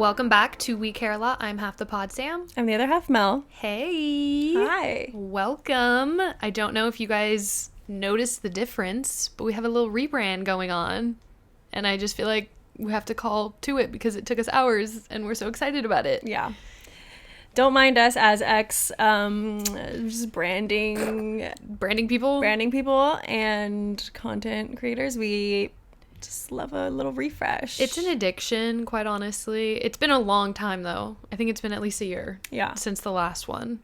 Welcome back to We Care a Lot. I'm half the pod Sam. I'm the other half Mel. Hey. Hi. Welcome. I don't know if you guys noticed the difference, but we have a little rebrand going on. And I just feel like we have to call to it because it took us hours and we're so excited about it. Yeah. Don't mind us as just branding people and content creators. We just love a little refresh. It's an addiction, quite honestly. It's been a long time, though. I think it's been at least a year since the last one.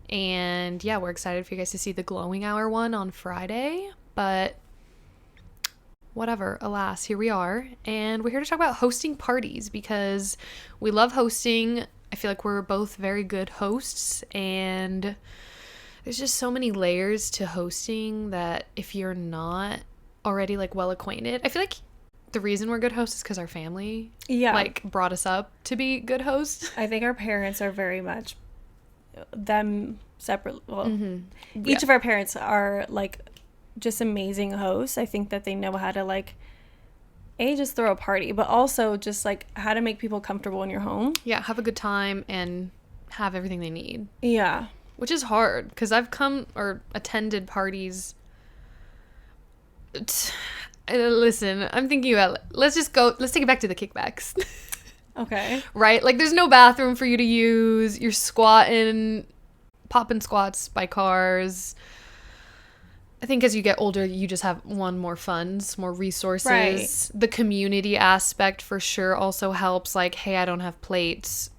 And yeah, we're excited for you guys to see the glowing hour one on Friday. But whatever, alas, here we are. And we're here to talk about hosting parties because we love hosting. I feel like we're both very good hosts. And there's just so many layers to hosting that if you're not already like well acquainted, I feel like the reason we're good hosts is because our family like brought us up to be good hosts. I think our parents are very much them separate. Well, each of our parents are like just amazing hosts. I think that they know how to like just throw a party, but also just like how to make people comfortable in your home. Yeah, have a good time and have everything they need. Yeah, which is hard because I've come or attended parties. Listen, I'm thinking about, let's take it back to the kickbacks. Okay. Right? Like, there's no bathroom for you to use. You're squatting, popping squats by cars. I think as you get older, you just have more funds, more resources. Right. The community aspect for sure also helps. Like, hey, I don't have plates,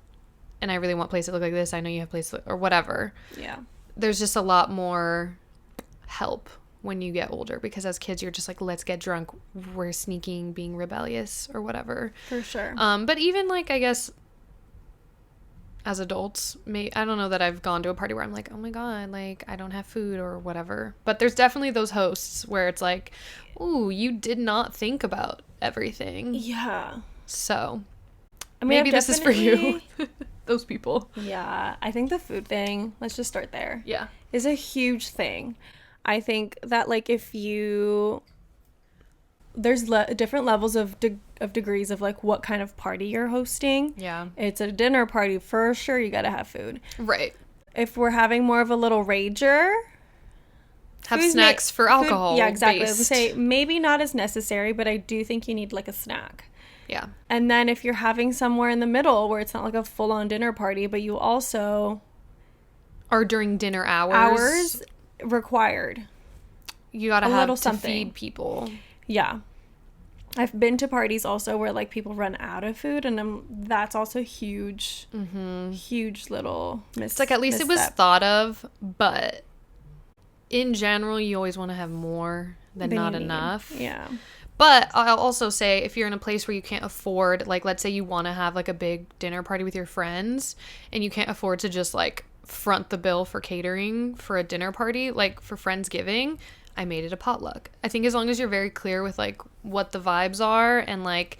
and I really want plates that look like this. I know you have plates or whatever. Yeah. There's just a lot more help when you get older, because as kids you're just like, let's get drunk, we're sneaking, being rebellious or whatever. For sure. But even like, I guess as adults, I don't know that I've gone to a party where I'm like, oh my god, like I don't have food or whatever, but there's definitely those hosts where it's like, ooh, you did not think about everything. Yeah. So I mean, maybe this is for you. Those people. Yeah, I think the food thing, let's just start there. Yeah, is a huge thing. I think that, like, there's different levels of degrees of, like, what kind of party you're hosting. Yeah. It's a dinner party, for sure, you gotta have food. Right. If we're having more of a little rager, have snacks for alcohol. Yeah, exactly. Based. I would say maybe not as necessary, but I do think you need, like, a snack. Yeah. And then if you're having somewhere in the middle where it's not, like, a full-on dinner party, but you also... Or during dinner hours required, you gotta have little to feed people. Yeah, I've been to parties also where like people run out of food, and that's also huge little it's like at least misstep. It was thought of, but in general you always want to have more than not enough. Yeah, but I'll also say if you're in a place where you can't afford, like let's say you want to have like a big dinner party with your friends and you can't afford to just like front the bill for catering for a dinner party, like for Friendsgiving, I made it a potluck. I think as long as you're very clear with like what the vibes are and like,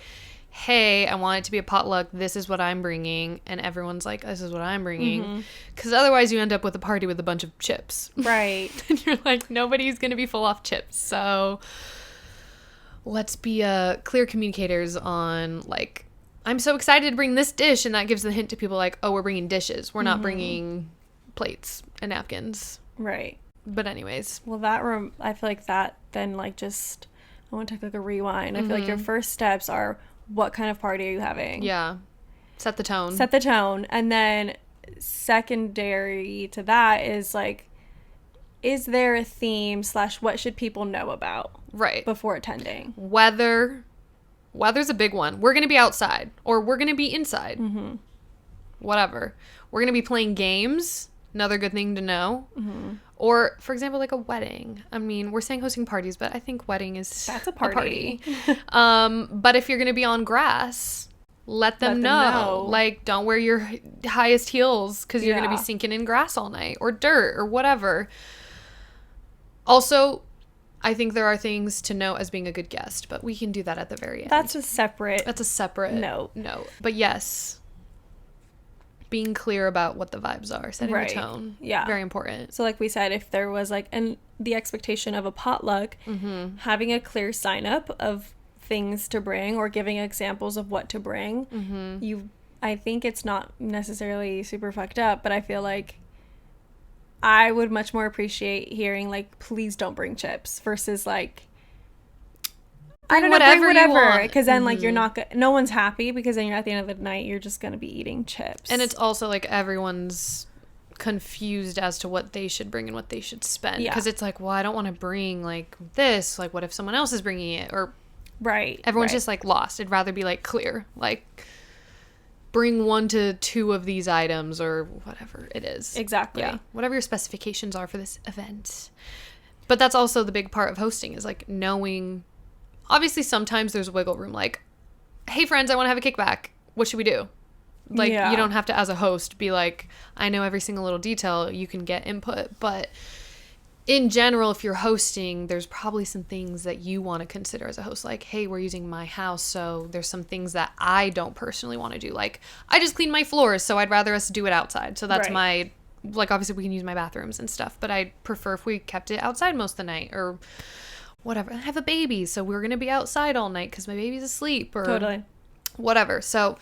hey, I want it to be a potluck, this is what I'm bringing, and everyone's like, this is what I'm bringing, because otherwise you end up with a party with a bunch of chips, right? And you're like, nobody's gonna be full off chips. So let's be clear communicators on like, I'm so excited to bring this dish, and that gives the hint to people like, oh, we're bringing dishes. We're not bringing plates and napkins. Right. But anyways. Well, I feel like that then like just, I want to take like a rewind. I feel like your first steps are, what kind of party are you having? Yeah. Set the tone. And then secondary to that is like, is there a theme / what should people know about? Right. Before attending? Weather's a big one. We're going to be outside or we're going to be inside. Whatever. We're going to be playing games. Another good thing to know. Or, for example, like a wedding. I mean, we're saying hosting parties, but I think wedding is That's a party. But if you're going to be on grass, let them know. Like, don't wear your highest heels because you're going to be sinking in grass all night or dirt or whatever. Also, I think there are things to know as being a good guest, but we can do that at the very end. That's a separate note. But yes, being clear about what the vibes are, setting the tone. Yeah. Very important. So like we said, if there was like the expectation of a potluck, having a clear sign up of things to bring or giving examples of what to bring, you I think it's not necessarily super fucked up, but I feel like I would much more appreciate hearing, like, please don't bring chips versus, like, I don't know, bring whatever. Because then, like, you're not, no one's happy because then you're at the end of the night, you're just going to be eating chips. And it's also, like, everyone's confused as to what they should bring and what they should spend. Because it's like, well, I don't want to bring, like, this. Like, what if someone else is bringing it? Or everyone's just, like, lost. I'd rather be, like, clear. Like, bring 1 to 2 of these items or whatever it is. Exactly. Yeah. Whatever your specifications are for this event. But that's also the big part of hosting is, like, knowing... Obviously, sometimes there's wiggle room. Like, hey, friends, I want to have a kickback. What should we do? Like, you don't have to, as a host, be like, I know every single little detail. You can get input. But in general, if you're hosting, there's probably some things that you want to consider as a host. Like, hey, we're using my house, so there's some things that I don't personally want to do. Like, I just cleaned my floors, so I'd rather us do it outside. So that's my... Like, obviously, we can use my bathrooms and stuff. But I'd prefer if we kept it outside most of the night or... whatever. I have a baby, so we're going to be outside all night because my baby's asleep or whatever. So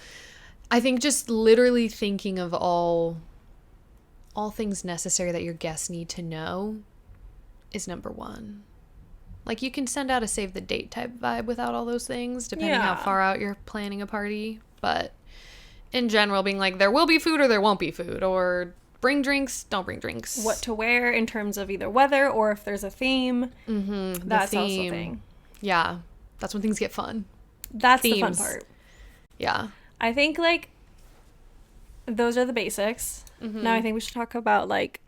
I think just literally thinking of all things necessary that your guests need to know is number one. Like, you can send out a save the date type vibe without all those things, depending how far out you're planning a party. But in general, being like, there will be food or there won't be food, or bring drinks, don't bring drinks. What to wear in terms of either weather or if there's a theme. Mm-hmm. That's also a thing. Yeah. That's when things get fun. That's the fun part. Yeah. I think, like, those are the basics. Mm-hmm. Now I think we should talk about, like,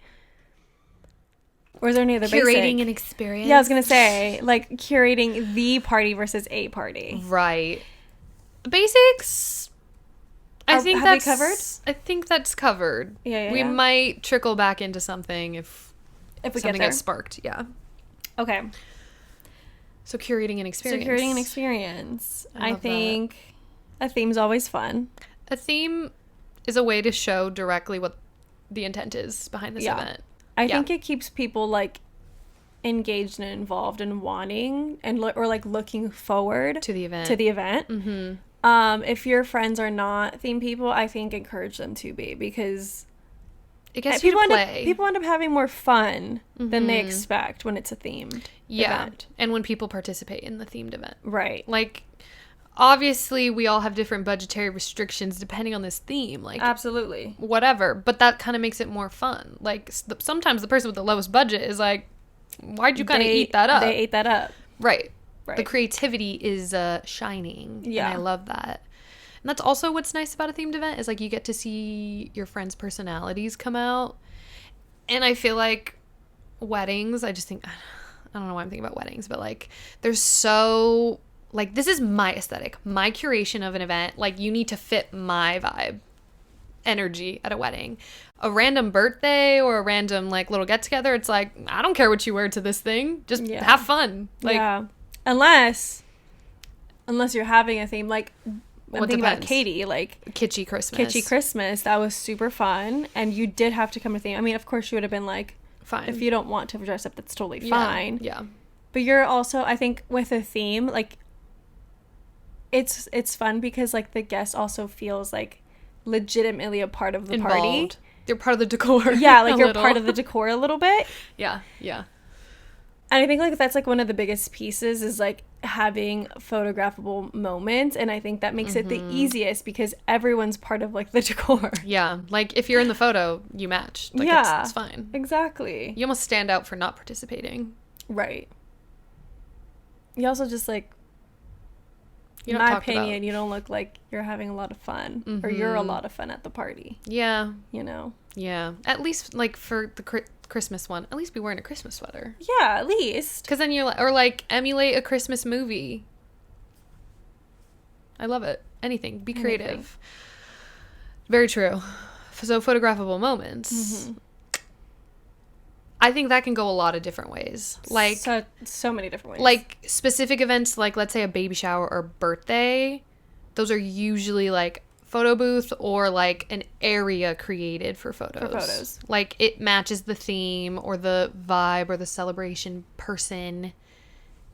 or is there any other curating an experience? Yeah, I was going to say, like, curating the party versus a party. Right. Basics... I think that's covered. I think that's covered. We might trickle back into something if we something gets sparked. Yeah. Okay. So curating an experience. I think a theme's always fun. A theme is a way to show directly what the intent is behind this event. I think it keeps people, like, engaged and involved and wanting and or like looking forward to the event. Mm-hmm. If your friends are not theme people, I think encourage them to be, because it gets people to play. People end up having more fun than they expect when it's a themed event. And when people participate in the themed event. Right. Like, obviously, we all have different budgetary restrictions depending on this theme. Like, absolutely. Whatever. But that kind of makes it more fun. Like, sometimes the person with the lowest budget is like, why'd you kind of eat that up? They ate that up. Right. The creativity is shining. Yeah. And I love that. And that's also what's nice about a themed event is, like, you get to see your friends' personalities come out. And I feel like weddings, I don't know why I'm thinking about weddings, but, like, they're so, like, this is my aesthetic, my curation of an event. Like, you need to fit my vibe, energy at a wedding. A random birthday or a random, like, little get-together, it's like, I don't care what you wear to this thing. Just have fun. Like, Unless you're having a theme, like, I'm thinking about Katie, like... Kitschy Christmas. That was super fun. And you did have to come to theme. I mean, of course, you would have been like... Fine. If you don't want to dress up, that's totally fine. Yeah. But you're also, I think, with a theme, like... It's fun because, like, the guest also feels, like, legitimately a part of the party. They're part of the decor. Yeah, like, you're part of the decor a little bit. Yeah. And I think, like, that's, like, one of the biggest pieces is, like, having photographable moments. And I think that makes it the easiest because everyone's part of, like, the decor. Yeah. Like, if you're in the photo, you match. Like, it's fine. Exactly. You almost stand out for not participating. Right. You also just, like, in my opinion, you don't look like you're having a lot of fun. Or you're a lot of fun at the party. Yeah. You know? Yeah. At least, like, for the Christmas one, at least be wearing a Christmas sweater. Yeah, at least. Because then you're like, or, like, emulate a Christmas movie. I love it. Anything. Be creative. Very true. So, photographable moments. I think that can go a lot of different ways. Like, so many different ways. Like, specific events, like, let's say a baby shower or birthday, those are usually, like, photo booth or, like, an area created for photos. Like, it matches the theme or the vibe or the celebration person.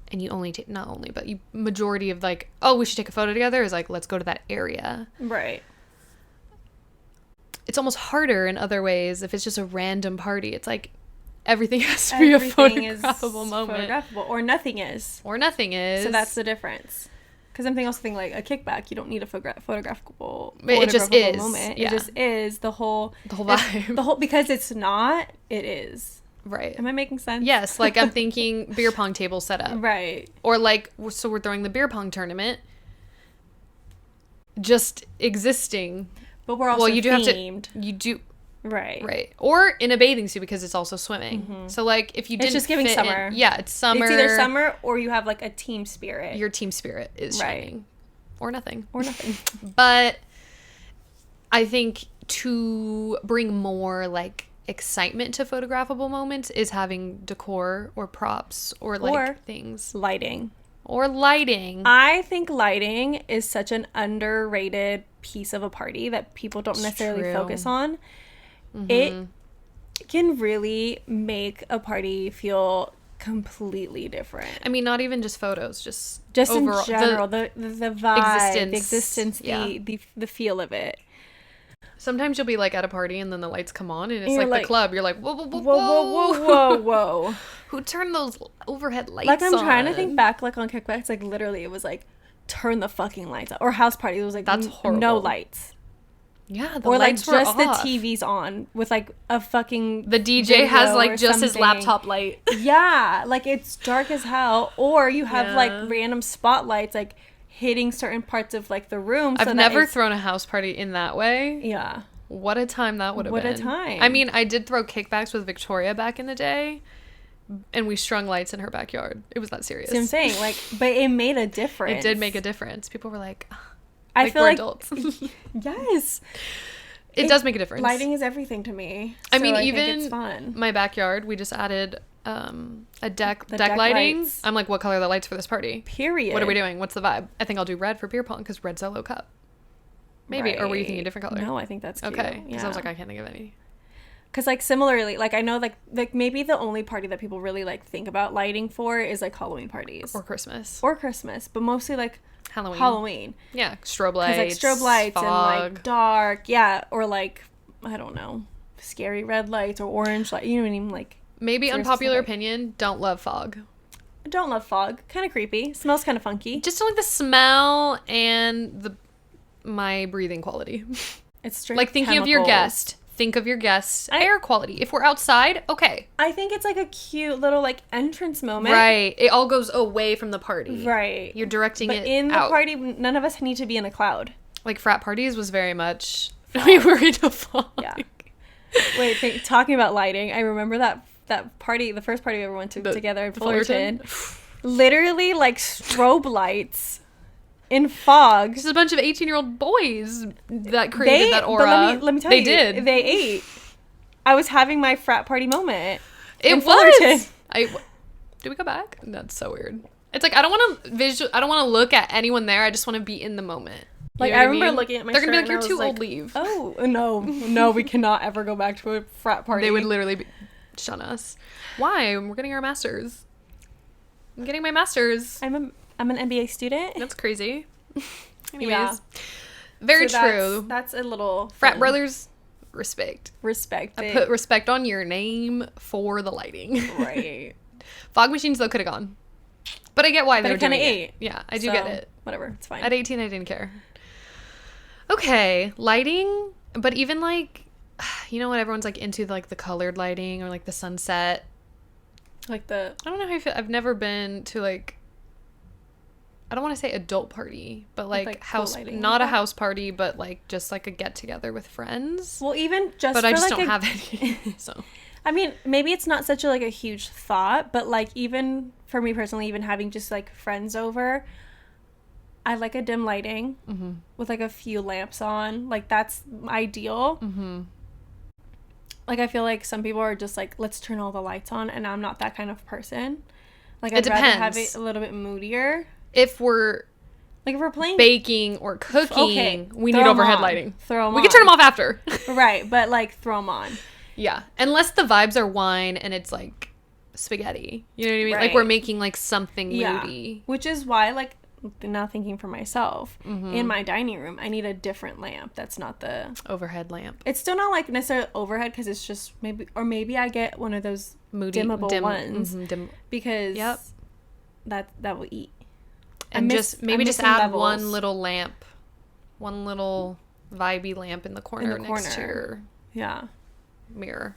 And you only take, not only, but you majority of, like, oh, we should take a photo together is, like, let's go to that area. Right. it's almost harder in other ways if it's just a random party. It's like everything has to be a photographable moment. Photographable, or nothing is. Or nothing is. So that's the difference. Because I'm also thinking like a kickback, you don't need a photographable it just is moment. Yeah. It just is the whole vibe. Because it's not, it is. Right. Am I making sense? Yes, like I'm thinking beer pong table setup. Right. Or like, so we're throwing the beer pong tournament, just existing. But we're also themed. You do. Right. Right. Or in a bathing suit because it's also swimming. Mm-hmm. So like if you didn't, it's just giving summer. It's summer. It's either summer or you have like a team spirit. Your team spirit is shining. Or nothing. But I think to bring more like excitement to photographable moments is having decor or props or like things. Lighting. I think lighting is such an underrated piece of a party that people don't necessarily focus on. Mm-hmm. It can really make a party feel completely different. I mean, not even just photos, just overall, in general, the vibe, the existence, the feel of it. Sometimes you'll be like at a party and then the lights come on and it's like the club. You're like, whoa, whoa, whoa, whoa, whoa, whoa. Who turned those overhead lights on? Like, I'm trying to think back, like, on kickbacks, like, literally, it was like, turn the fucking lights on. Or house party, it was like, that's horrible. No lights. Yeah, the lights were off. Or like just the TV's on with like a fucking the DJ has like just his laptop light. Yeah, like it's dark as hell. Or you have like random spotlights like hitting certain parts of like the room. I've never thrown a house party in that way. Yeah. What a time that would have been. What a time. I mean, I did throw kickbacks with Victoria back in the day. And we strung lights in her backyard. It was that serious. So I'm saying, like, but it made a difference. It did make a difference. People were like, I feel we're like adults. Yes. It does make a difference. Lighting is everything to me. I mean, even think it's fun. My backyard, we just added a deck lighting. Lights. I'm like, what color are the lights for this party? Period. What are we doing? What's the vibe? I think I'll do red for beer pong because red's solo cup. Maybe. Right. Or were you thinking a different color? No, I think that's cute. Okay. Because I was like, I can't think of any. Because, like, similarly, like, I know, like maybe the only party that people really, like, think about lighting for is, like, Halloween parties. Or Christmas. But mostly, like, Halloween. Yeah, strobe lights. Like, strobe lights fog. And, like, dark. Yeah, or, like, I don't know, scary red lights or orange light. You know what I mean? Like, maybe unpopular opinion, don't love fog. I don't love fog. Kind of creepy. Smells kind of funky. Just don't like the smell and my breathing quality. It's straight like, thinking chemicals. of your guest. Think of your guests' air quality. If we're outside, okay. I think it's like a cute little like entrance moment. Right. It all goes away from the party. Right. You're directing it in the party, none of us need to be in a cloud. Like frat parties was very much we were in a fog. Yeah. Wait, talking about lighting, I remember that party, the first party we ever went to together in Fullerton. Literally like strobe lights. In fog. Just a bunch of 18-year-old boys that created that aura. But let me tell you. They ate. I was having my frat party moment. It was. Did we go back? That's so weird. It's like I don't want to look at anyone there. I just want to be in the moment. Like I remember looking at my They're going to be like, you're too old, leave. Oh, no, we cannot ever go back to a frat party. They would literally shun us. Why? We're getting our masters. I'm getting my masters. I'm an MBA student. That's crazy. Anyways. Very true. That's a little frat brothers, respect. I put respect on your name for the lighting. Right. Fog machines, though, could have gone. But I get why they were doing it. Yeah, I do get it. Whatever, it's fine. At 18, I didn't care. Okay, lighting. But even, like, you know what? Everyone's, like, into, like, the colored lighting or, like, the sunset. Like the... I don't know how I feel. I've never been to, like... I don't want to say adult party, but like house, not a house party, but like just like a get together with friends. Well, even just, but I just don't have any. So, I mean, maybe it's not such a huge thought, but like even for me personally, even having just like friends over, I like a dim lighting with like a few lamps on. Like that's ideal. Mm-hmm. Like I feel like some people are just like, let's turn all the lights on, and I'm not that kind of person. Like I'd rather have it a little bit moodier. If we're playing baking or cooking, we need overhead lighting. We can turn them off after. Right, but like throw them on. Yeah, unless the vibes are wine and it's like spaghetti. You know what I mean? Right. Like we're making like something moody. Which is why like now thinking for myself, in my dining room, I need a different lamp. That's not the overhead lamp. It's still not like necessarily overhead, because it's just maybe I get one of those dimmable ones, because that will eat. And just add levels. One little lamp, one little vibey lamp in the corner next to your mirror.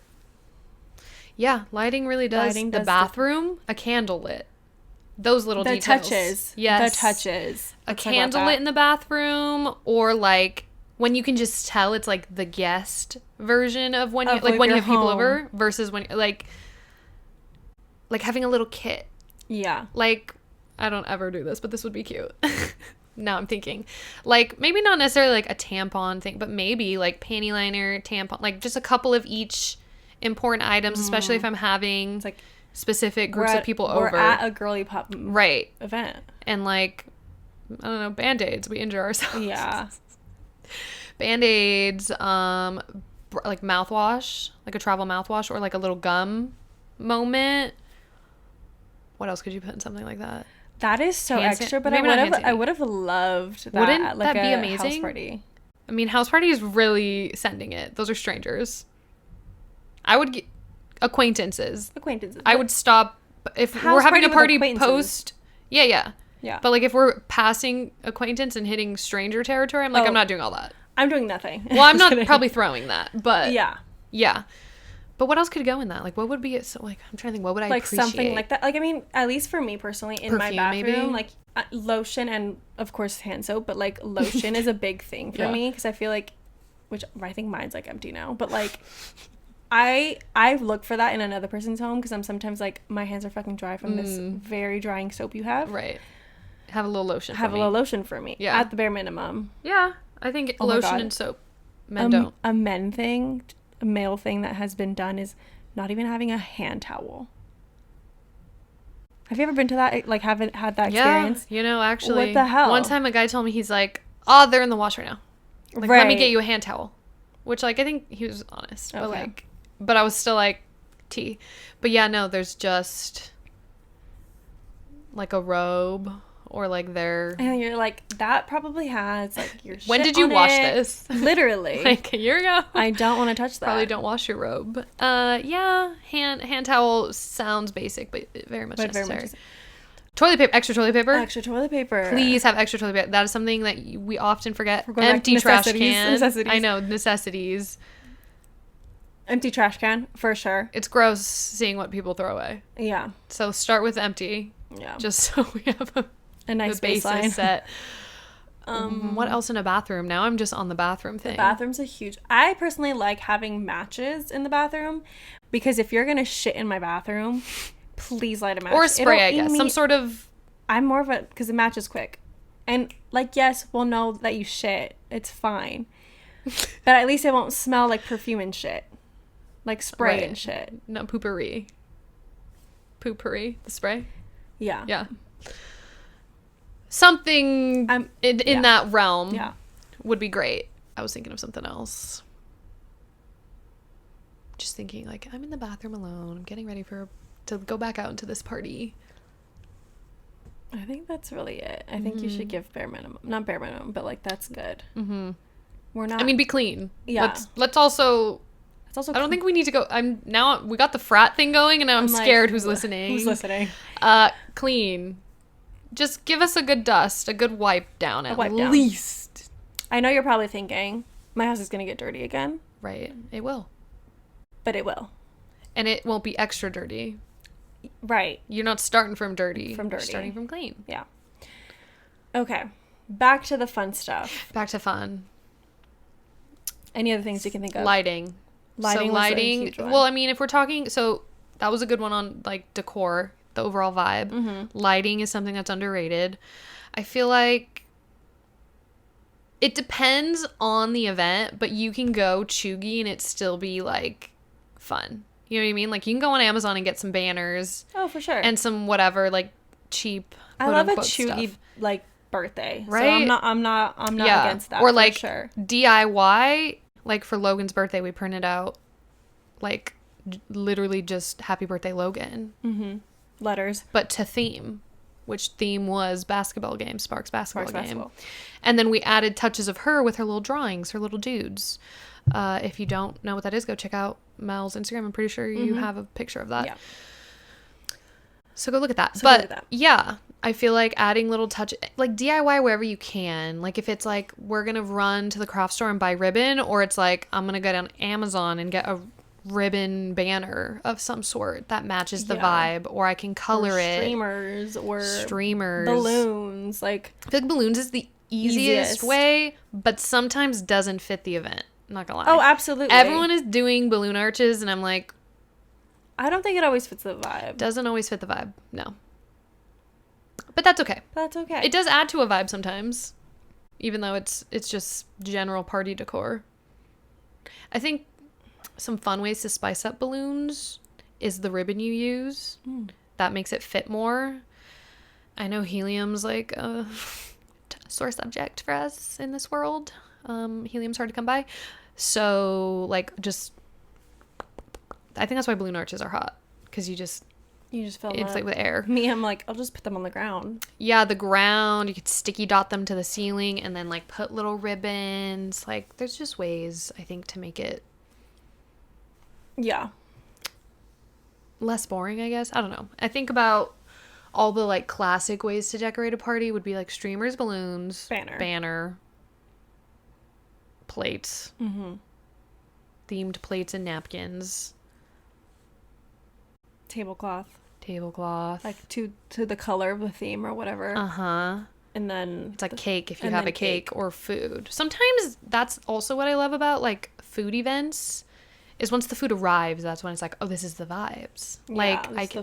Yeah, lighting really does. The bathroom, a candle lit. Those little details. Touches. Yes. The touches. A candle lit in the bathroom, or like when you can just tell it's like the guest version of when you when you have people over versus when like having a little kit. Yeah. Like, I don't ever do this, but this would be cute. Now I'm thinking, like, maybe not necessarily like a tampon thing, but maybe like panty liner, tampon, like just a couple of each important items, especially if I'm having like specific groups of people over. We're at a girly pop event. And like, I don't know, Band-Aids. We injure ourselves. Yeah. Band-Aids, like mouthwash, like a travel mouthwash, or like a little gum moment. What else could you put in something like that? That is so extra, but I would have loved that. Wouldn't like that be amazing? House party. I mean, house party is really sending it. Those are strangers. I would get acquaintances. I would stop if we're having a party post. Yeah. But like if we're passing acquaintance and hitting stranger territory, I'm like, I'm not doing all that. I'm doing nothing. Well, I'm not probably throwing that, but yeah. But what else could go in that? Like, what would be it? So, like, I'm trying to think. What would I like appreciate? Something like that. Like, I mean, at least for me personally, in my bathroom, maybe? Like lotion and of course hand soap, but like lotion is a big thing for me, because I feel like, which I think mine's like empty now, but like I look for that in another person's home, because I'm sometimes like, my hands are fucking dry from this very drying soap you have. Right. Have a little lotion. Have a little lotion for me. Yeah. At the bare minimum. Yeah, I think lotion and soap. Men don't. A male thing that has been done is not even having a hand towel. Have you ever been to that? Like, haven't had that experience? Yeah, you know, actually. What the hell? One time a guy told me, he's like, oh, they're in the wash right now. Like, let me get you a hand towel. Which, like, I think he was honest. But, like, but I was still like, tea. But yeah, no, there's just like a robe. Or like their... And you're like, that probably has like your shit. When did you wash this? Literally. Like a year ago. I don't want to touch that. Probably don't wash your robe. Yeah, hand towel sounds basic, but very much necessary. Toilet paper, extra toilet paper. Extra toilet paper. Please have extra toilet paper. That is something that we often forget. Empty trash can. Necessities. I know, necessities. Empty trash can, for sure. It's gross seeing what people throw away. Yeah. So start with empty. Yeah. Just so we have a nice baseline set. What else in a bathroom? Now I'm just on the bathroom thing. The bathroom's a huge... I personally like having matches in the bathroom, because if you're gonna shit in my bathroom, please light a match. Or a spray, I guess. Some sort of... I'm more of a... Because the match is quick. And, like, yes, we'll know that you shit. It's fine. But at least it won't smell like perfume and shit. Like spray and shit. No, poopery. Poopery? The spray? Yeah. Yeah. Something in that realm would be great. I was thinking of something else. Just thinking, like, I'm in the bathroom alone. I'm getting ready to go back out into this party. I think that's really it. I think you should give bare minimum. Not bare minimum, but, like, that's good. Mm-hmm. We're not... I mean, be clean. Yeah. Let's also... I don't think we need to go... we got the frat thing going, and now I'm scared who's listening. Who's listening? Clean. Just give us a good dust, a good wipe down at least. I know you're probably thinking, my house is going to get dirty again. Right. It will. But it will. And it won't be extra dirty. Right. You're not starting from dirty. You're starting from clean. Yeah. Okay. Back to the fun stuff. Back to fun. Any other things you can think of? Lighting. Lighting. A huge one. Well, I mean, if we're talking... So, that was a good one on, like, decor. The overall vibe. Mm-hmm. Lighting is something that's underrated. I feel like it depends on the event, but you can go chuggy and it still be like fun. You know what I mean? Like you can go on Amazon and get some banners. Oh, for sure. And some whatever like cheap. I love a chuggy like birthday. Right? So I'm not against that. Or like sure. DIY. Like for Logan's birthday, we printed out like literally just happy birthday Logan. Mm-hmm. Letters. But to theme. which theme was basketball game, Sparks basketball game. And then we added touches of her with her little drawings, her little dudes. If you don't know what that is, go check out Mel's Instagram. I'm pretty sure you have a picture of that. Yeah. So go look at that. Yeah, I feel like adding little touch, like DIY wherever you can. Like if it's like we're going to run to the craft store and buy ribbon, or it's like I'm going to go down Amazon and get a ribbon banner of some sort that matches the vibe, or I can color streamers balloons. Like I feel like balloons is the easiest way, but sometimes doesn't fit the event. I'm not gonna lie. Oh, absolutely. Everyone is doing balloon arches, and I'm like, I don't think it always fits the vibe. Doesn't always fit the vibe. No. But that's okay. It does add to a vibe sometimes, even though it's just general party decor. I think some fun ways to spice up balloons is the ribbon you use. That makes it fit more. I know helium's like a sore subject for us in this world. Helium's hard to come by. So like I think that's why balloon arches are hot, because you just fill them inflate with air. Me, I'm like, I'll just put them on the ground. Yeah, the ground. You could sticky dot them to the ceiling and then like put little ribbons. Like there's just ways, I think, to make it less boring, I guess. I don't know. I think about all the like classic ways to decorate a party would be like streamers, balloons, banner, plates, themed plates and napkins, tablecloth, like to the color of the theme or whatever. And then it's like cake if you have a cake, or food. Sometimes that's also what I love about like food events, is once the food arrives, that's when it's like, oh, this is the vibes.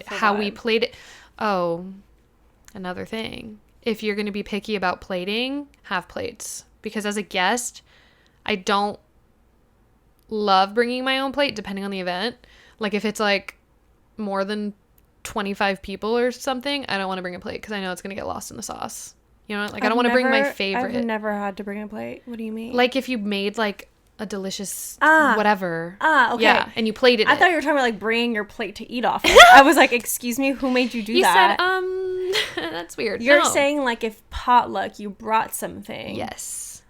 How we played it. Oh, another thing. If you're going to be picky about plating, have plates. Because as a guest, I don't love bringing my own plate, depending on the event. Like if it's like more than 25 people or something, I don't want to bring a plate because I know it's going to get lost in the sauce. You know, like I don't want to bring my favorite. I've never had to bring a plate. What do you mean? Like if you made like a delicious whatever. Okay. Yeah, and you plated it. I thought you were talking about like bringing your plate to eat off. I was like, excuse me, who made you do that? You said, that's weird. You're saying like if potluck, you brought something. Yes.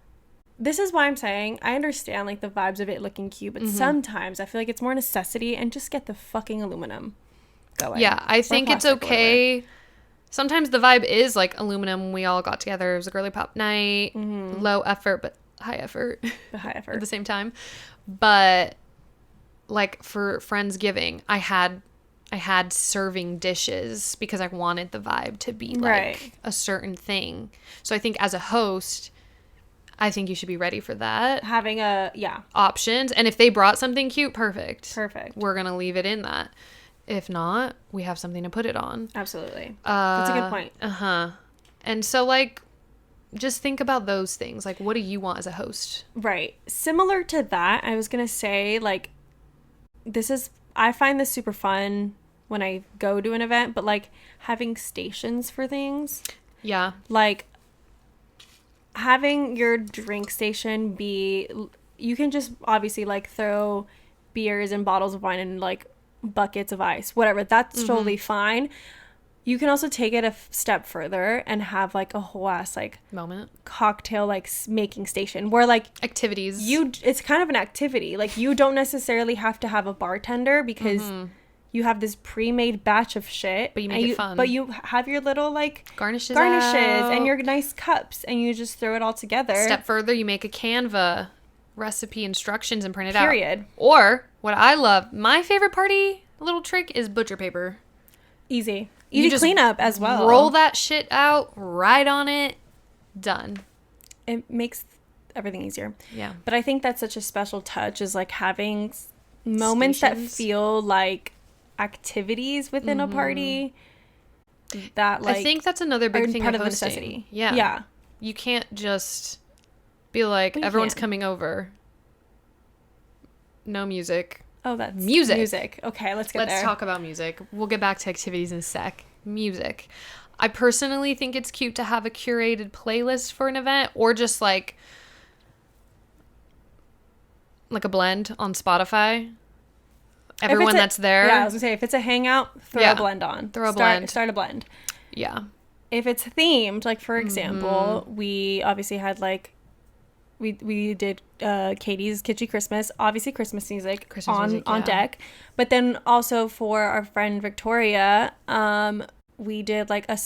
This is why I'm saying I understand like the vibes of it looking cute, but sometimes I feel like it's more necessity, and just get the fucking aluminum going. Yeah, I think it's okay. Sometimes the vibe is like aluminum. We all got together. It was a girly pop night. Low effort, but high effort. At the same time. But like for Friendsgiving, I had serving dishes because I wanted the vibe to be like a certain thing. So I think as a host, I think you should be ready for that. Having options. And if they brought something cute, perfect. We're going to leave it in that. If not, we have something to put it on. Absolutely. That's a good point. And so like, just think about those things. Like, what do you want as a host? Right. Similar to that, I was going to say, like, I find this super fun when I go to an event, but, like, having stations for things. Yeah. Like, having your drink station be, you can just obviously, like, throw beers and bottles of wine and, like, buckets of ice, whatever. That's totally fine. You can also take it a step further and have like a whole ass like moment cocktail like making station where like activities. It's kind of an activity. Like you don't necessarily have to have a bartender because you have this pre-made batch of shit. But you make it fun. But you have your little like garnishes and your nice cups, and you just throw it all together. Step further, you make a Canva recipe instructions and print it out. Period. Or what I love, my favorite party little trick is butcher paper. Easy cleanup as well. Roll that shit out, write on it, done. It makes everything easier. Yeah. But I think that's such a special touch, is like having moments that feel like activities within a party. That like I think that's another big thing part of the hosting. necessity. Yeah. You can't just be like, everyone's coming over. No music. Oh, that's music. Okay, let's talk about music. We'll get back to activities in a sec. Music. I personally think it's cute to have a curated playlist for an event, or just like a blend on Spotify. Everyone that's there. Yeah, I was gonna say, if it's a hangout, throw a blend on. Start a blend. Yeah. if it's themed, like for example, we obviously had like we did Katie's Kitschy Christmas, obviously Christmas music on deck, but then also for our friend Victoria, we did like a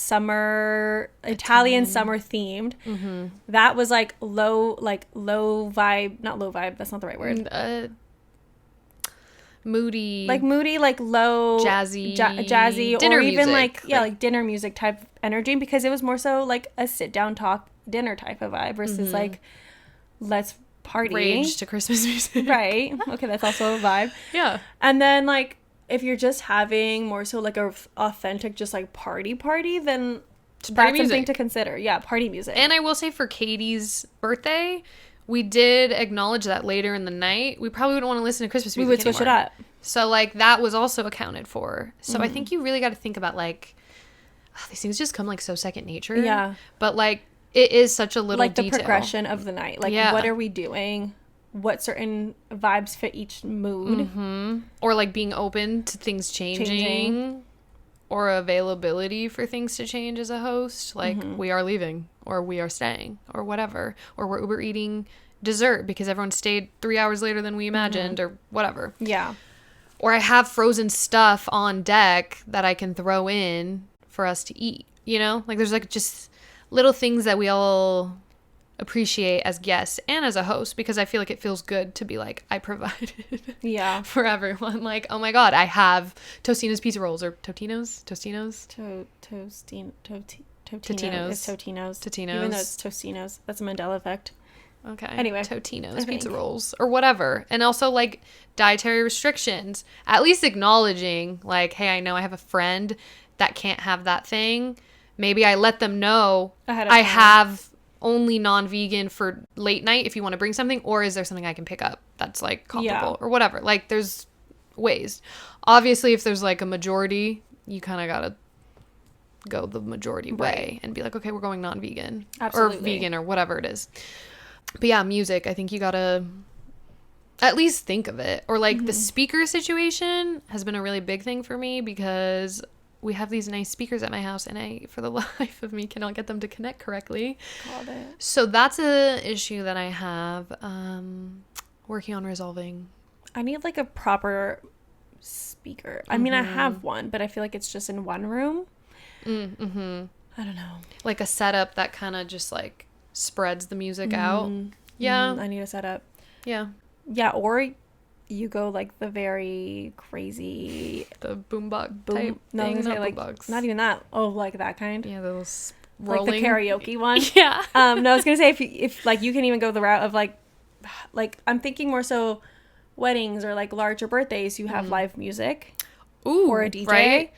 Italian summer themed. That was like low vibe, not low vibe, that's not the right word. Moody, like low jazzy dinner or even music. like dinner music type energy, because it was more so like a sit down talk dinner type of vibe versus like let's party rage to Christmas music. Right. Okay, that's also a vibe. Yeah. And then like if you're just having more so like a authentic just like party, then that's something to consider. Yeah, party music. And I will say for Katie's birthday, we did acknowledge that later in the night. We probably wouldn't want to listen to Christmas music. We would switch it up. So like that was also accounted for. So I think you really got to think about like these things just come like so second nature. Yeah. But like it is such a little like the detail. progression of the night. Like what are we doing? What certain vibes fit each mood? Or like being open to things changing. Or availability for things to change as a host. Like we are leaving or we are staying or whatever. Or we're eating dessert because everyone stayed 3 hours later than we imagined or whatever. Yeah. Or I have frozen stuff on deck that I can throw in for us to eat. You know? Like there's like just little things that we all appreciate as guests and as a host, because I feel like it feels good to be like, I provided for everyone. Like, oh my God, I have Tostino's pizza rolls or Totino's? Totino's. It's Totino's. Even though it's Tostino's. That's a Mandela effect. Okay. Anyway. Totino's pizza rolls or whatever. And also like dietary restrictions. At least acknowledging like, hey, I know I have a friend that can't have that thing. Maybe I let them know I have only non-vegan for late night if you want to bring something, or is there something I can pick up that's like comparable or whatever. Like there's ways. Obviously if there's like a majority, you kind of gotta go the majority way and be like, okay, we're going non-vegan or vegan or whatever it is. But yeah, music, I think you gotta at least think of it. Or like the speaker situation has been a really big thing for me, because we have these nice speakers at my house and I, for the life of me, cannot get them to connect correctly. Got it. So that's a issue that I have working on resolving. I need like a proper speaker. I mean, I have one, but I feel like it's just in one room. I don't know. Like a setup that kind of just like spreads the music out. Yeah. I need a setup. Yeah. Yeah, or you go like the very crazy boombox type thing. No, like boombox. Not even that. Oh, like that kind. Yeah, those rolling. Like the karaoke one. Yeah. No, I was gonna say if like you can even go the route of like I'm thinking more so weddings or like larger birthdays. You have live music. Ooh, or a DJ. Right?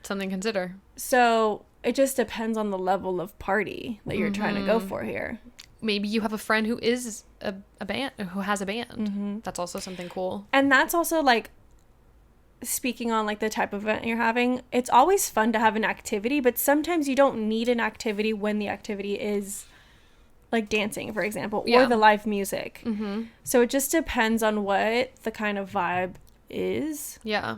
Something to consider. So it just depends on the level of party that you're trying to go for here. Maybe you have a friend who is a band, who has a band. That's also something cool. And that's also like, speaking on like the type of event you're having, it's always fun to have an activity, but sometimes you don't need an activity when the activity is like dancing, for example, or the live music. So it just depends on what the kind of vibe is. Yeah.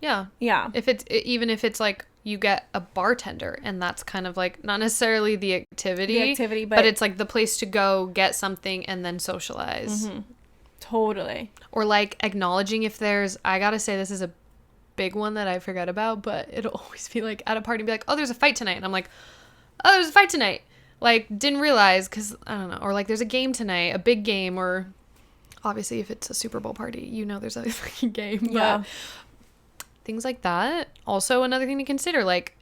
Even if it's like you get a bartender and that's kind of like not necessarily the activity, but it's like the place to go get something and then socialize. Totally. Or like acknowledging if there's, I gotta say this is a big one that I forget about, but it'll always be like at a party and be like, oh, there's a fight tonight, and I'm like, oh, there's a fight tonight, like didn't realize, because I don't know. Or like there's a game tonight, a big game, or obviously if it's a Super Bowl party, you know there's a fucking game. But things like that. Also, another thing to consider, like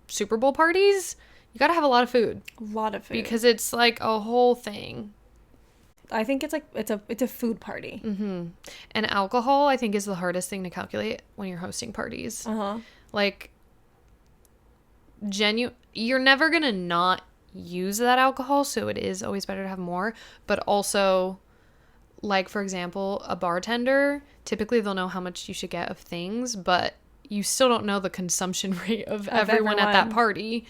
Super Bowl parties, you gotta have a lot of food. Because it's like a whole thing. I think it's like it's a food party. And alcohol, I think, is the hardest thing to calculate when you're hosting parties. Like you're never gonna not use that alcohol, so it is always better to have more. But also, like, for example, a bartender, typically they'll know how much you should get of things, but you still don't know the consumption rate of everyone at that party.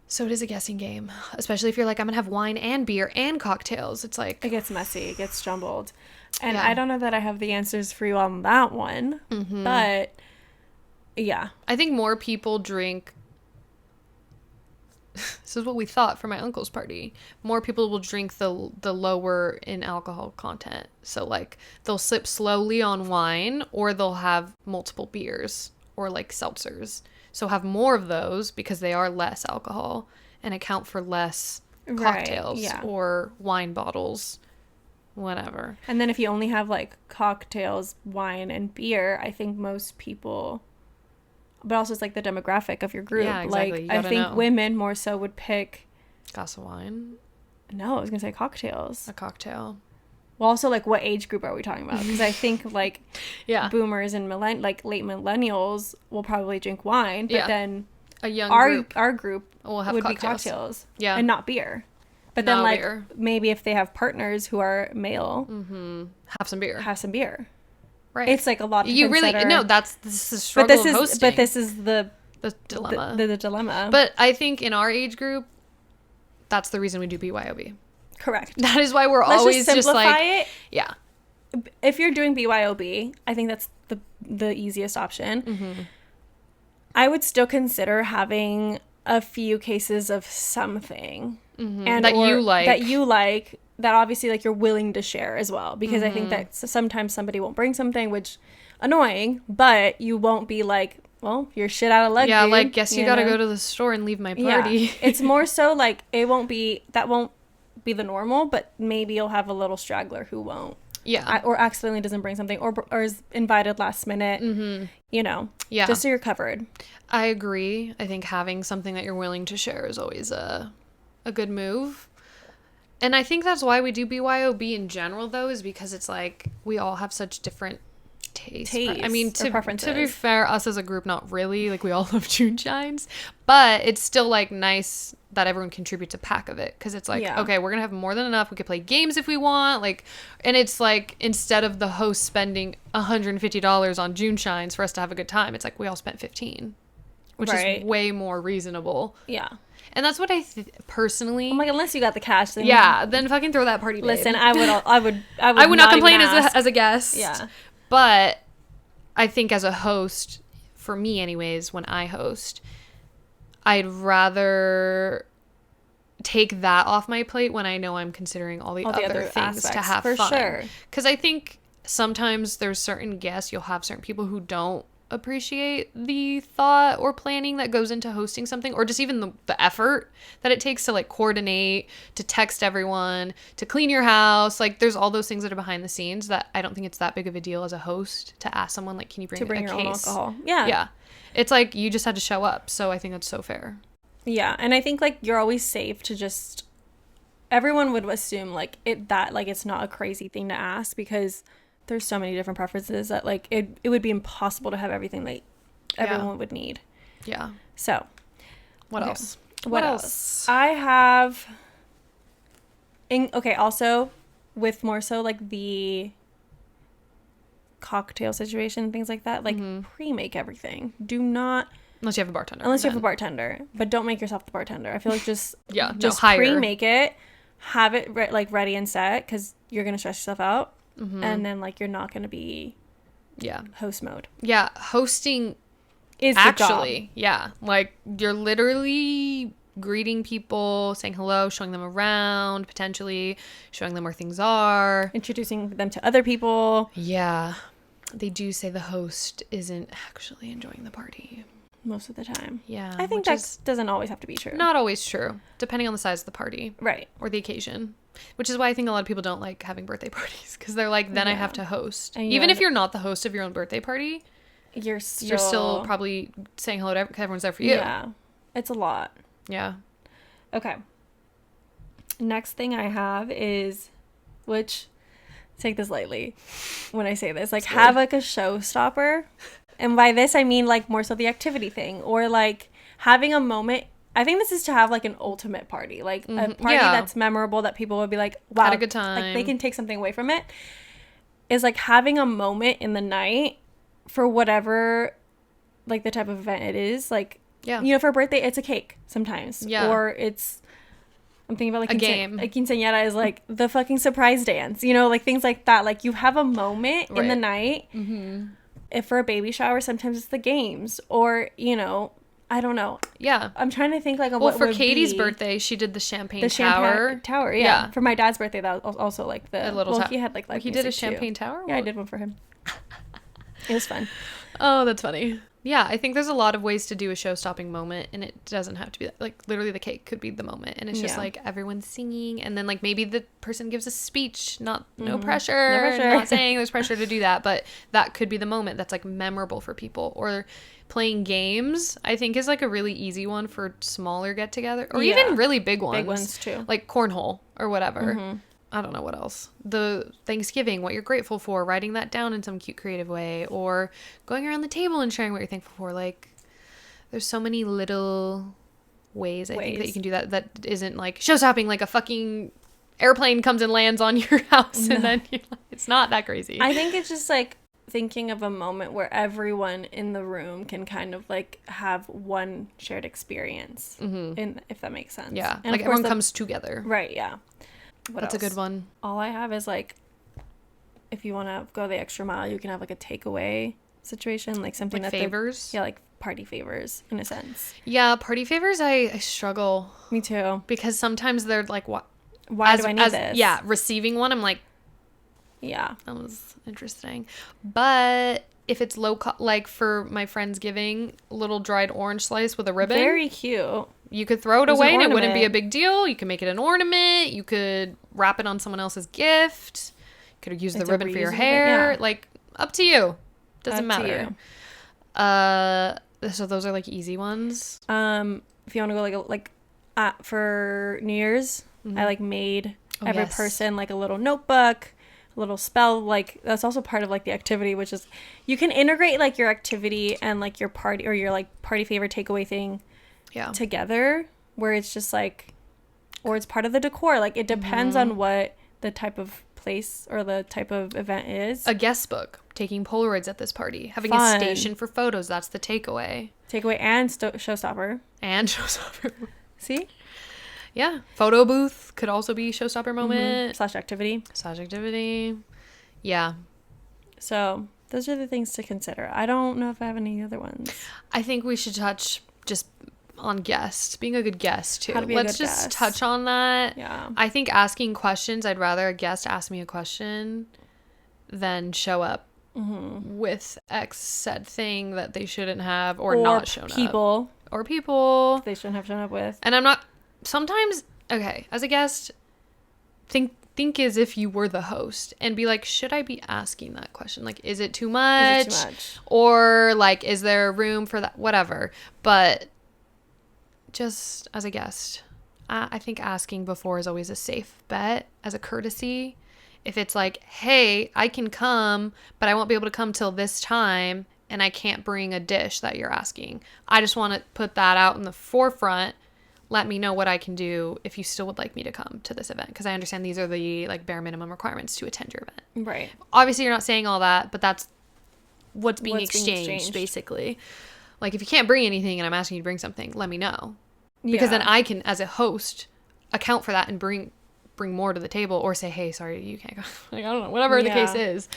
So it is a guessing game, especially if you're like, I'm gonna have wine and beer and cocktails. It's like, it gets messy, it gets jumbled. And I don't know that I have the answers for you on that one, but yeah, I think more people drink this is what we thought for my uncle's party. More people will drink the lower in alcohol content. So, like, they'll sip slowly on wine, or they'll have multiple beers or, like, seltzers. So have more of those because they are less alcohol and account for less cocktails or wine bottles, whatever. And then if you only have, like, cocktails, wine, and beer, I think most people... But also it's, like, the demographic of your group. Yeah, exactly. Like, I think women more so would pick... Glass of wine? No, I was going to say cocktails. A cocktail. Well, also, like, what age group are we talking about? Because I think, like, boomers and late millennials will probably drink wine, but then a young our group will have would cocktails. Be cocktails. Yeah. And not beer. But then, like, maybe if they have partners who are male... Have some beer. Right. It's, like, a lot to consider. Really... No, this is struggle of hosting. But this is the dilemma. The dilemma. But I think in our age group, that's the reason we do BYOB. Correct. That is why we're always just like... it. Yeah. If you're doing BYOB, I think that's the easiest option. I would still consider having a few cases of something. And that you like. That obviously, like, you're willing to share as well. Because I think that sometimes somebody won't bring something, which... Annoying, but you won't be like, well, you're shit out of luck, dude, like, guess you gotta go to the store and leave my party. Yeah. It's more so, like, that won't be the normal, but maybe you'll have a little straggler who won't. Yeah. Or accidentally doesn't bring something, or is invited last minute, you know. Yeah. Just so you're covered. I agree. I think having something that you're willing to share is always a good move. And I think that's why we do BYOB in general, though, is because it's like we all have such different taste. I mean, to be fair, us as a group, not really. Like, we all love June Shines, but it's still, like, nice that everyone contributes a pack of it, because it's like, okay, we're gonna have more than enough. We could play games if we want, like, and it's like, instead of the host spending $150 on June Shines for us to have a good time, it's like we all spent $15, which is way more reasonable. Yeah. And that's what I personally... I'm like, unless you got the cash, then... Yeah, then fucking throw that party, babe. Listen, I would not complain as a guest. Yeah. But I think as a host, for me anyways, when I host, I'd rather take that off my plate when I know I'm considering all the other things to have fun. For sure. Because I think sometimes there's certain guests, you'll have certain people who don't appreciate the thought or planning that goes into hosting something, or just even the effort that it takes to, like, coordinate, to text everyone, to clean your house. Like, there's all those things that are behind the scenes that I don't think it's that big of a deal as a host to ask someone, like, can you bring your own alcohol? Yeah. It's like you just had to show up, so I think that's so fair. Yeah. And I think, like, you're always safe to just... Everyone would assume, like, it's not a crazy thing to ask, because there's so many different preferences that, like, it would be impossible to have everything that everyone would need. Yeah. So, what else? What else? I have... also, with more so, like, the cocktail situation, things like that, like, pre-make everything. Do not... Unless you have a bartender. But don't make yourself the bartender. I feel like just hire. Pre-make it, have it, ready and set, because you're going to stress yourself out. And then, like, you're not going to be host mode. Yeah, hosting is actually the job. Yeah, like, you're literally greeting people, saying hello, showing them around, potentially showing them where things are, introducing them to other people. Yeah, they do say the host isn't actually enjoying the party most of the time. Yeah, I think that doesn't always have to be true. Not always true, depending on the size of the party, right, or the occasion. Which is why I think a lot of people don't like having birthday parties, because they're like, then I have to host. And even if you're not the host of your own birthday party, you're still probably saying hello to everyone's there for you. Yeah, it's a lot. Yeah. Okay. Next thing I have is, which, take this lightly when I say this, like, have, like, a showstopper. And by this, I mean, like, more so the activity thing, or, like, having a moment. I think this is to have, like, an ultimate party, like, a party that's memorable, that people would be like, wow, had a good time. Like, they can take something away from it. Is, like, having a moment in the night for whatever, like, the type of event it is. Like, you know, for a birthday, it's a cake sometimes. Yeah. Or it's, I'm thinking about, like, a game. A quinceañera is, like, the fucking surprise dance, you know, like, things like that. Like, you have a moment in the night. If for a baby shower, sometimes it's the games, or, you know, I don't know. Yeah. I'm trying to think like of well, what for would Katie's be birthday, she did the champagne tower. Tower, yeah. For my dad's birthday, that was also like the... A little he had like he did a champagne too. tower? Yeah, I did one for him. It was fun. Oh, that's funny. Yeah, I think there's a lot of ways to do a show-stopping moment, and it doesn't have to be like literally the cake could be the moment, and it's just like everyone's singing, and then like maybe the person gives a speech, no pressure, not saying there's pressure to do that, but that could be the moment that's like memorable for people. Or playing games, I think, is like a really easy one for smaller get-together, or even really big ones too, like cornhole or whatever. I don't know what else. The Thanksgiving, what you're grateful for, writing that down in some cute creative way, or going around the table and sharing what you're thankful for. like there's so many little ways I think that you can do that isn't like show stopping, like a fucking airplane comes and lands on your house and then it's not that crazy. I think it's just like thinking of a moment where everyone in the room can kind of like have one shared experience, if that makes sense. Yeah, and like everyone comes together. Right, yeah. That's a good one. All I have is like, if you want to go the extra mile, you can have like a takeaway situation, like something like that favors. Yeah, like party favors in a sense. Yeah, party favors. I struggle. Me too. Because sometimes they're like, what? Why do I need this? Yeah, receiving one, I'm like, yeah, that was interesting. But if it's like for my Friendsgiving, little dried orange slice with a ribbon, very cute. You could throw it away and it wouldn't be a big deal. You could make it an ornament. You could wrap it on someone else's gift. You could use the ribbon for your hair. Yeah. Like, up to you. Doesn't matter. So those are like easy ones. If you want to go like for New Year's, I like made every person like a little notebook, a little spell. Like that's also part of like the activity, which is you can integrate like your activity and like your party or your like party favor takeaway thing together, where it's just like, or it's part of the decor. Like it depends on what the type of place or the type of event is. A guest book, taking Polaroids at this party, having a station for photos. That's the takeaway. And showstopper. See? Yeah. Photo booth could also be showstopper moment. Slash activity. Yeah. So those are the things to consider. I don't know if I have any other ones. I think we should touch just on guests, being a good guest too. Let's just touch on that. Yeah. I think asking questions, I'd rather a guest ask me a question than show up with X said thing that they shouldn't have or not shown up. Or people they shouldn't have shown up with. And I'm not sometimes as a guest, think as if you were the host and be like, should I be asking that question? Like, is it too much? Or like, is there room for that? Whatever. But just as a guest, I think asking before is always a safe bet as a courtesy. If it's like, hey, I can come, but I won't be able to come till this time, and I can't bring a dish that you're asking. I just want to put that out in the forefront. Let me know what I can do if you still would like me to come to this event, because I understand these are the like bare minimum requirements to attend your event. Right. Obviously, you're not saying all that, but that's what's being exchanged, basically. Like, if you can't bring anything and I'm asking you to bring something, let me know. Because then I can, as a host, account for that and bring more to the table, or say, hey, sorry, you can't go. Like, I don't know, whatever the case is.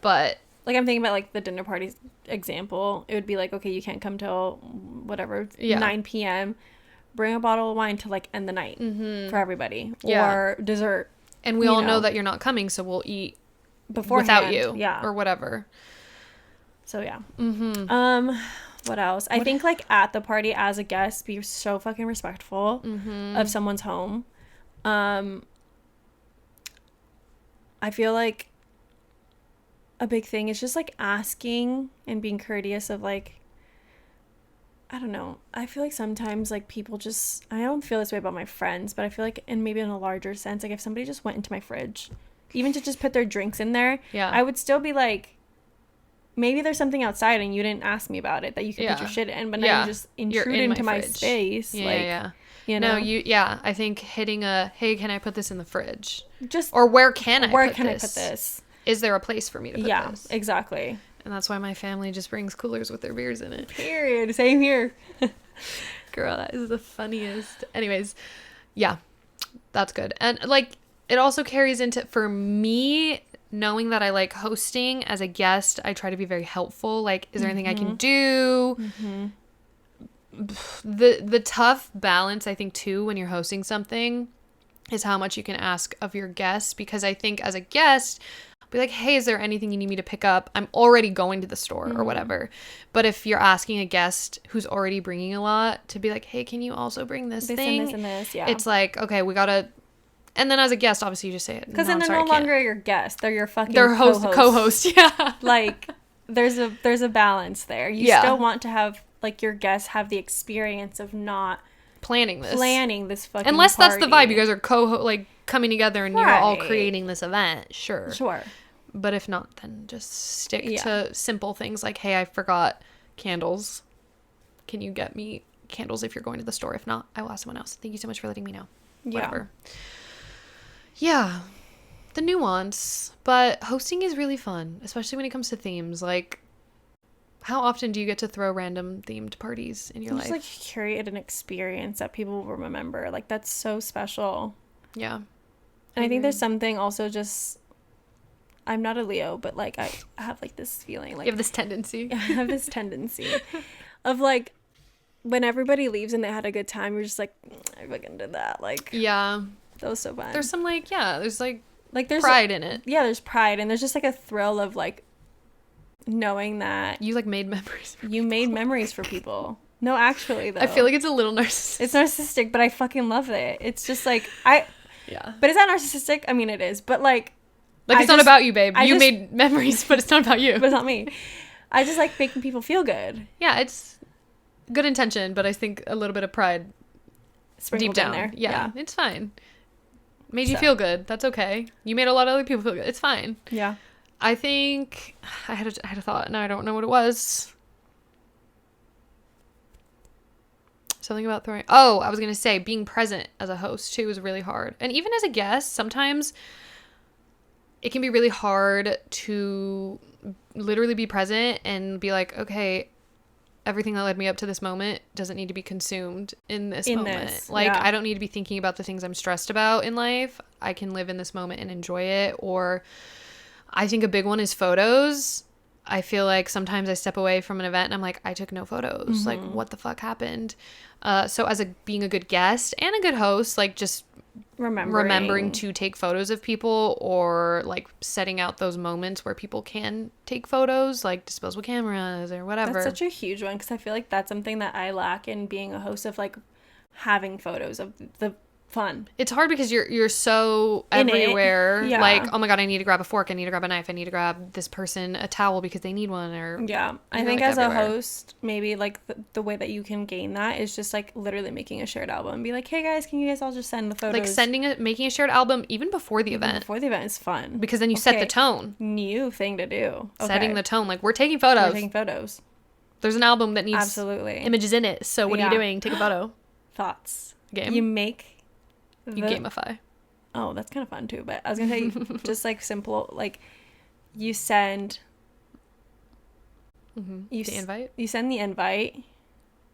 But like, I'm thinking about like the dinner party example. It would be like, okay, you can't come till whatever 9 p.m. Bring a bottle of wine to like end the night for everybody, or dessert. And we all know that you're not coming, so we'll eat without you, or whatever. So yeah. What else? I think like at the party as a guest, be so fucking respectful of someone's home. I feel like a big thing is just like asking and being courteous of like, I don't know. I feel like sometimes like people just, I don't feel this way about my friends, but I feel like, and maybe in a larger sense, like if somebody just went into my fridge, even to just put their drinks in there, I would still be like, maybe there's something outside and you didn't ask me about it that you could put your shit in, but now you just intrude into my space. You know? No, I think hitting hey, can I put this in the fridge? Or where can I put this? Is there a place for me to put this? Yeah, exactly. And that's why my family just brings coolers with their beers in it. Period. Same here. Girl, that is the funniest. Anyways, yeah, that's good. And like, it also carries into, for me, knowing that I like hosting as a guest, I try to be very helpful. Like, is there anything I can do? the tough balance, I think, too, when you're hosting something is how much you can ask of your guests, because I think as a guest, I'll be like, hey, is there anything you need me to pick up? I'm already going to the store or whatever. But if you're asking a guest who's already bringing a lot to be like, hey, can you also bring this thing? And this and this, yeah. It's like, okay, we gotta. And then as a guest, obviously, you just say it. Because then they're no longer your guest. They're your fucking co-host. Yeah. Like, there's a balance there. You still want to have, like, your guests have the experience of not planning this fucking unless party. That's the vibe. You guys are coming together and you're all creating this event. Sure. But if not, then just stick to simple things like, hey, I forgot candles. Can you get me candles if you're going to the store? If not, I will ask someone else. Thank you so much for letting me know. Whatever. Yeah. The nuance. But hosting is really fun, especially when it comes to themes. Like, how often do you get to throw random themed parties in your life? Just, like, curate an experience that people will remember. Like, that's so special. Yeah. And I think there's something also just... I'm not a Leo, but, like, I have, like, this feeling. Like, you have this tendency. I have this tendency of, like, when everybody leaves and they had a good time, you're just like, I fucking did that. Like, yeah. That was so fun. There's some, like, there's pride in it. Yeah, there's pride. And there's just, like, a thrill of, like, knowing that you, like, made memories. You made memories for people. No, actually, though. I feel like it's a little narcissistic. It's narcissistic, but I fucking love it. It's just, like, Yeah. But is that narcissistic? I mean, it is. But, like... it's not about you, babe. You made memories, but it's not about you. But it's not me. I just like making people feel good. Yeah, it's good intention, but I think a little bit of pride sprinkled deep down. In there. Yeah, it's fine. Made you feel good. That's okay. You made a lot of other people feel good. It's fine. Yeah. I think I had a thought, and I don't know what it was. Something about throwing... Oh, I was going to say being present as a host, too, is really hard. And even as a guest, sometimes it can be really hard to literally be present and be like, okay, everything that led me up to this moment doesn't need to be consumed in this moment. I don't need to be thinking about the things I'm stressed about in life. I can live in this moment and enjoy it. Or I think a big one is photos. I feel like sometimes I step away from an event and I'm like, I took no photos. Mm-hmm. Like, what the fuck happened? So as being a good guest and a good host, like, just remembering to take photos of people, or like setting out those moments where people can take photos, like disposable cameras or whatever. That's such a huge one, because I feel like that's something that I lack in being a host, of like having photos of the fun. It's hard because you're so everywhere. Yeah. Like, oh my god, I need to grab a fork, I need to grab a knife, I need to grab this person a towel because they need one. Or I think like as everywhere. A host, maybe like the way that you can gain that is just like literally making a shared album and be like, hey guys, can you guys all just send the photos? Like making a shared album even before the event. Before the event is fun, because then you set the tone. New thing to do. Setting the tone. Like, we're taking photos. There's an album that needs absolutely images in it. So what are you doing? Take a photo. Thoughts. Game. You make. You gamify. Oh, that's kind of fun too. But I was gonna say just like simple, like you send. The invite. You send the invite.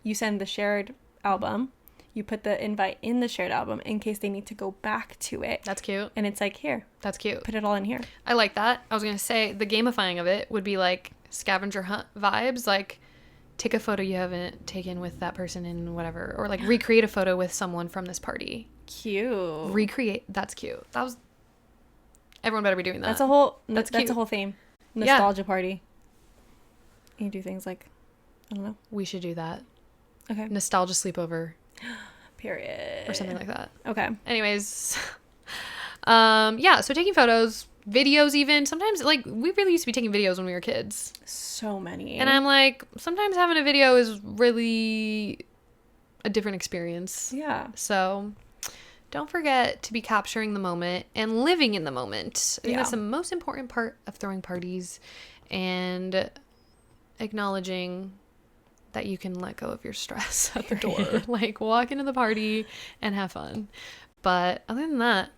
You send the shared album. You put the invite in the shared album in case they need to go back to it. That's cute. And it's like, here. That's cute. Put it all in here. I like that. I was gonna say the gamifying of it would be like scavenger hunt vibes, like. Take a photo you haven't taken with that person in whatever, or like recreate a photo with someone from this party. Cute. Recreate. That's cute. That was. Everyone better be doing that. That's a whole. That's a whole theme. Nostalgia party. You do things like, I don't know. We should do that. Okay. Nostalgia sleepover. Period. Or something like that. Okay. Anyways, yeah. So taking photos. Videos even. Sometimes, like, we really used to be taking videos when we were kids. So many. And I'm like, sometimes having a video is really a different experience. Yeah. So don't forget to be capturing the moment and living in the moment. I think that's the most important part of throwing parties, and acknowledging that you can let go of your stress at the door. Like, walk into the party and have fun. But other than that,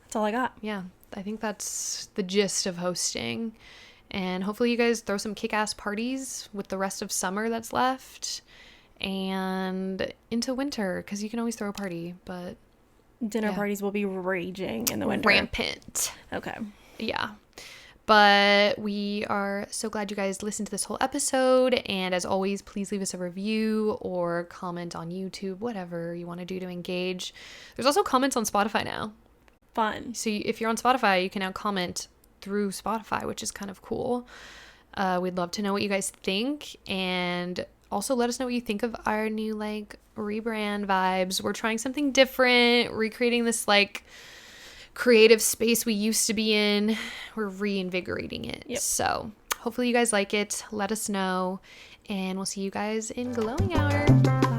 that's all I got. Yeah. I think that's the gist of hosting, and hopefully you guys throw some kick-ass parties with the rest of summer that's left and into winter, because you can always throw a party, but dinner parties will be raging in the winter. Rampant. Okay. Yeah. But we are so glad you guys listened to this whole episode. And as always, please leave us a review or comment on YouTube, whatever you want to do to engage. There's also comments on Spotify now. Fun. So if you're on Spotify, you can now comment through Spotify, which is kind of cool. We'd love to know what you guys think. And also let us know what you think of our new like rebrand vibes. We're trying something different, recreating this like creative space we used to be in. We're reinvigorating it. Yep. So hopefully you guys like it. Let us know, and we'll see you guys in Glowing Hour. Bye.